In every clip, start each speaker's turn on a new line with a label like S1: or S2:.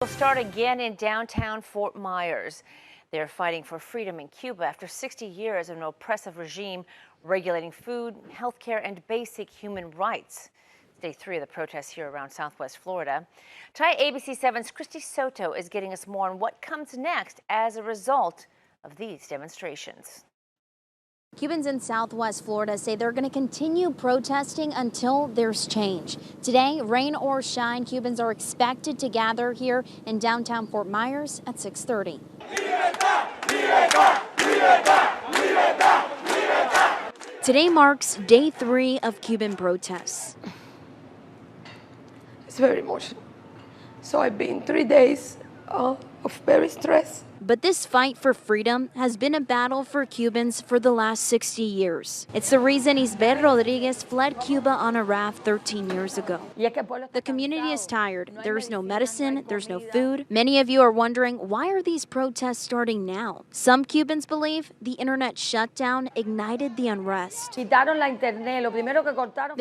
S1: We'll start again in downtown Fort Myers. They're fighting for freedom in Cuba after 60 years of an oppressive regime regulating food, healthcare, and basic human rights. Day 3 of the protests here around Southwest Florida. Tonight, ABC 7's Christy Soto is getting us more on what comes next as a result of these demonstrations.
S2: Cubans in Southwest Florida say they're going to continue protesting until there's change. Today, rain or shine, Cubans are expected to gather here in downtown Fort Myers at 6:30. Today marks day 3 of Cuban protests.
S3: It's very emotional. So I've been 3 days of very stress.
S2: But this fight for freedom has been a battle for Cubans for the last 60 years. It's the reason Isabel Rodriguez fled Cuba on a raft 13 years ago. The community is tired. There's no medicine, there's no food. Many of you are wondering, why are these protests starting now? Some Cubans believe the internet shutdown ignited the unrest. They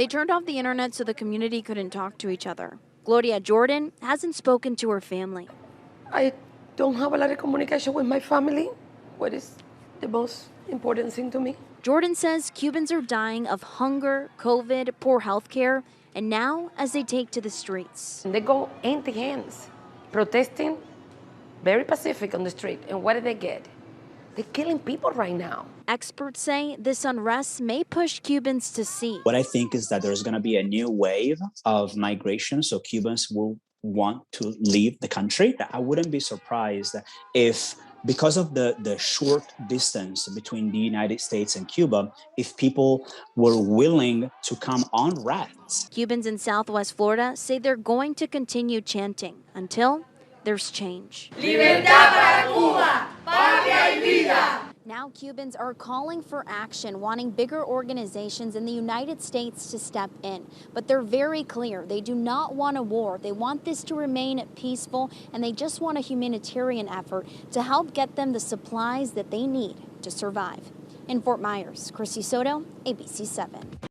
S2: turned off the internet so the community couldn't talk to each other. Gloria Jordan hasn't spoken to her family.
S3: I don't have a lot of communication with my family, what is the most important thing to me.
S2: Jordan says Cubans are dying of hunger, COVID, poor health care, and now as they take to the streets.
S3: They go empty hands, protesting, very pacific on the street. And what do they get? They're killing people right now.
S2: Experts say this unrest may push Cubans to sea.
S4: What I think is that there's going to be a new wave of migration, so Cubans will want to leave the country. I wouldn't be surprised if, because of the short distance between the United States and Cuba, if people were willing to come on rafts.
S2: Cubans in Southwest Florida say they're going to continue chanting until there's change.
S5: Libertad para Cuba, patria y vida.
S2: Now Cubans are calling for action, wanting bigger organizations in the United States to step in. But they're very clear. They do not want a war. They want this to remain peaceful, and they just want a humanitarian effort to help get them the supplies that they need to survive. In Fort Myers, Christy Soto, ABC 7.